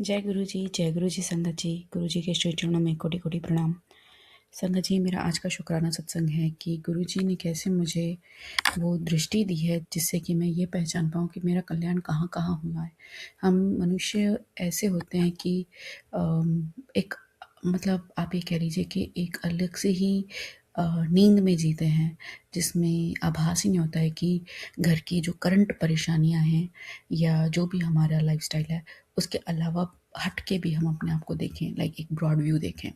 जय गुरु जी संगत जी। गुरु जी के श्री चरणों में कोटि कोटि प्रणाम। संगत जी, मेरा आज का शुक्राना सत्संग है कि गुरु जी ने कैसे मुझे वो दृष्टि दी है जिससे कि मैं ये पहचान पाऊँ कि मेरा कल्याण कहाँ कहाँ हुआ है। हम मनुष्य ऐसे होते हैं कि एक मतलब आप ये कह लीजिए कि एक अलग से ही नींद में जीते हैं, जिसमें आभास ही नहीं होता है कि घर की जो करंट परेशानियां हैं या जो भी हमारा लाइफस्टाइल है उसके अलावा हट के भी हम अपने आप को देखें, लाइक एक ब्रॉड व्यू देखें।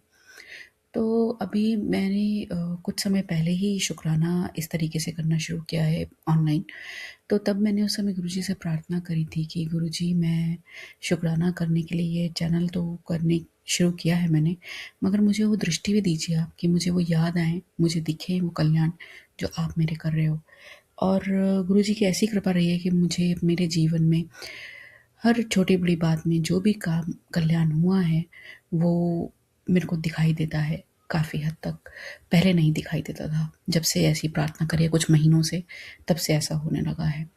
तो अभी मैंने कुछ समय पहले ही शुक्राना इस तरीके से करना शुरू किया है ऑनलाइन। तो तब मैंने उस समय गुरुजी से प्रार्थना करी थी कि गुरुजी, मैं शुक्राना करने के लिए ये चैनल तो करने शुरू किया है मैंने, मगर मुझे वो दृष्टि भी दीजिए आप कि मुझे वो याद आए, मुझे दिखे वो कल्याण जो आप मेरे कर रहे हो। और गुरुजी की ऐसी कृपा रही है कि मुझे मेरे जीवन में हर छोटी बड़ी बात में जो भी काम कल्याण हुआ है वो मेरे को दिखाई देता है काफ़ी हद तक। पहले नहीं दिखाई देता था, जब से ऐसी प्रार्थना करी है कुछ महीनों से, तब से ऐसा होने लगा है।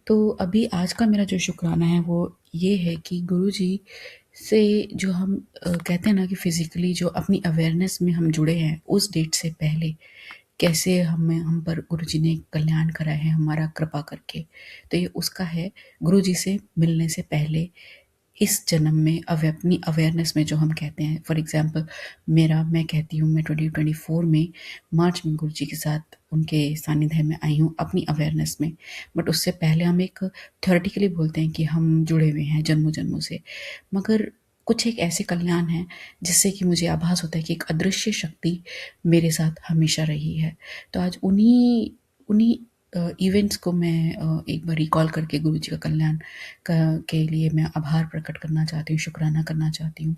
तो अभी आज का मेरा जो शुक्राना है वो ये है कि गुरुजी से जो हम कहते हैं ना कि फिज़िकली जो अपनी अवेयरनेस में हम जुड़े हैं उस डेट से पहले कैसे हम पर गुरुजी ने कल्याण करा है हमारा कृपा करके। तो ये उसका है, गुरुजी से मिलने से पहले इस जन्म में अपनी अवेयरनेस में जो हम कहते हैं, फॉर एग्जांपल मैं कहती हूँ मैं 2024 में मार्च में गुरुजी के साथ उनके सानिध्य में आई हूँ अपनी अवेयरनेस में। बट उससे पहले हम एक थ्योरेटिकली बोलते हैं कि हम जुड़े हुए हैं जन्मों जन्मों से, मगर कुछ एक ऐसे कल्याण हैं जिससे कि मुझे आभास होता है कि एक अदृश्य शक्ति मेरे साथ हमेशा रही है। तो आज उन्हीं उन्हीं इवेंट्स को मैं एक बार रिकॉल करके गुरु जी का कल्याण के लिए मैं आभार प्रकट करना चाहती हूँ, शुक्राना करना चाहती हूँ।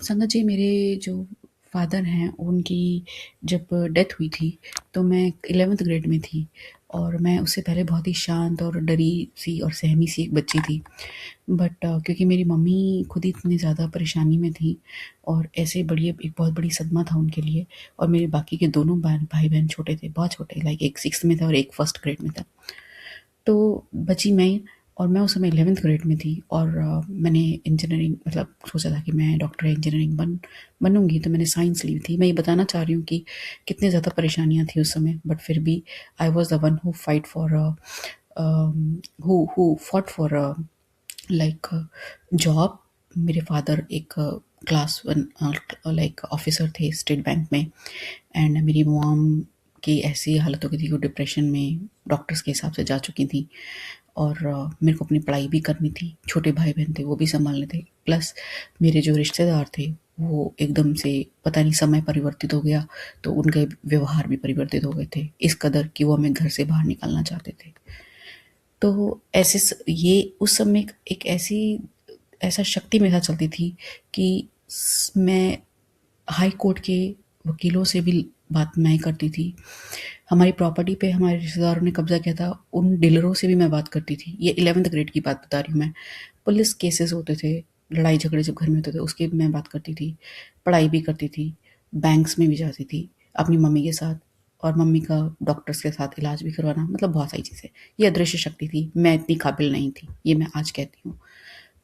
संगत जी, मेरे जो फादर हैं उनकी जब डेथ हुई थी तो मैं 11th ग्रेड में थी और मैं उससे पहले बहुत ही शांत और डरी सी और सहमी सी एक बच्ची थी। बट क्योंकि मेरी मम्मी खुद ही इतनी ज़्यादा परेशानी में थी और ऐसे बड़ी एक बहुत बड़ी सदमा था उनके लिए, और मेरे बाकी के दोनों भाई बहन छोटे थे, बहुत छोटे, लाइक एक 6th में था और एक 1st ग्रेड में था। तो बची मैं, और मैं उस समय 11th ग्रेड में थी और मैंने इंजीनियरिंग मतलब सोचा था कि मैं डॉक्टर इंजीनियरिंग बनूंगी, तो मैंने साइंस ली थी। मैं ये बताना चाह रही हूँ कि कितनी ज़्यादा परेशानियाँ थी उस समय, बट फिर भी I was the one who fight for who fought for like job. मेरे फादर एक क्लास 1 लाइक ऑफिसर थे स्टेट बैंक में, एंड मेरी मॉम की ऐसी हालत हो गई थी कि वो डिप्रेशन में डॉक्टर्स के हिसाब से जा चुकी थी। और मेरे को अपनी पढ़ाई भी करनी थी, छोटे भाई बहन थे वो भी संभालने थे, प्लस मेरे जो रिश्तेदार थे वो एकदम से पता नहीं समय परिवर्तित हो गया, तो उनके व्यवहार भी परिवर्तित हो गए थे इस कदर कि वो हमें घर से बाहर निकालना चाहते थे। तो ये उस समय एक ऐसा शक्ति मेरे साथ चलती थी कि मैं हाई कोर्ट के वकीलों से भी बात मैं करती थी। हमारी प्रॉपर्टी पे हमारे रिश्तेदारों ने कब्जा किया था, उन डीलरों से भी मैं बात करती थी। ये 11th ग्रेड की बात बता रही हूँ मैं। पुलिस केसेस होते थे, लड़ाई झगड़े जब घर में होते थे उसकी भी मैं बात करती थी, पढ़ाई भी करती थी, बैंक्स में भी जाती थी अपनी मम्मी के साथ, और मम्मी का डॉक्टर्स के साथ इलाज भी करवाना, मतलब बहुत सारी चीज़ें। ये अदृश्य शक्ति थी, मैं इतनी काबिल नहीं थी, ये मैं आज कहती हूँ।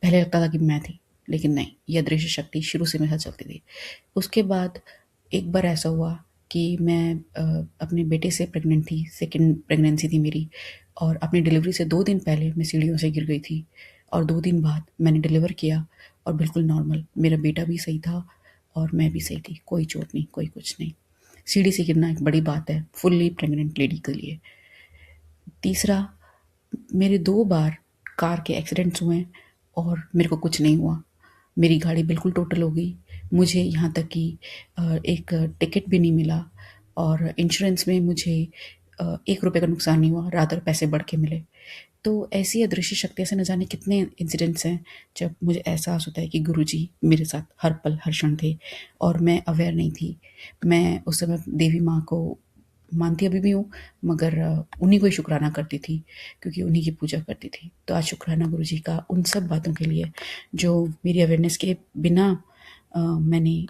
पहले लगता था कि मैं थी, लेकिन नहीं, ये अदृश्य शक्ति शुरू से मेरे साथ चलती थी। उसके बाद एक बार ऐसा हुआ कि मैं अपने बेटे से प्रेग्नेंट थी, सेकंड प्रेगनेंसी थी मेरी, और अपनी डिलीवरी से 2 दिन पहले मैं सीढ़ियों से गिर गई थी, और 2 दिन बाद मैंने डिलीवर किया और बिल्कुल नॉर्मल, मेरा बेटा भी सही था और मैं भी सही थी, कोई चोट नहीं, कोई कुछ नहीं। सीढ़ी से गिरना एक बड़ी बात है फुल्ली प्रेग्नेंट लेडी के लिए। तीसरा, मेरे 2 बार कार के एक्सीडेंट्स हुए और मेरे को कुछ नहीं हुआ। मेरी गाड़ी बिल्कुल टोटल हो गई। मुझे यहाँ तक कि एक टिकट भी नहीं मिला, और इंश्योरेंस में मुझे ₹1 का नुकसान नहीं हुआ, रादर पैसे बढ़ के मिले। तो ऐसी अदृश्य शक्ति, ऐसे न जाने कितने इंसिडेंट्स हैं जब मुझे एहसास होता है कि गुरुजी मेरे साथ हर पल हर क्षण थे और मैं अवेयर नहीं थी। मैं उस समय देवी माँ को मानती अभी भी हूँ, मगर उन्हीं को ही शुक्राना करती थी क्योंकि उन्हीं की पूजा करती थी। तो आज शुक्राना गुरुजी का उन सब बातों के लिए जो मेरी अवेयरनेस के बिना मैंने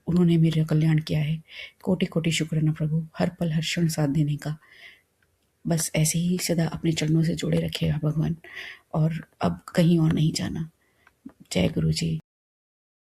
उन्होंने मेरा कल्याण किया है। कोटि कोटि शुक्राना प्रभु, हर पल हर क्षण साथ देने का। बस ऐसे ही सदा अपने चरणों से जोड़े रखेगा भगवान, और अब कहीं और नहीं जाना। जय गुरु जी।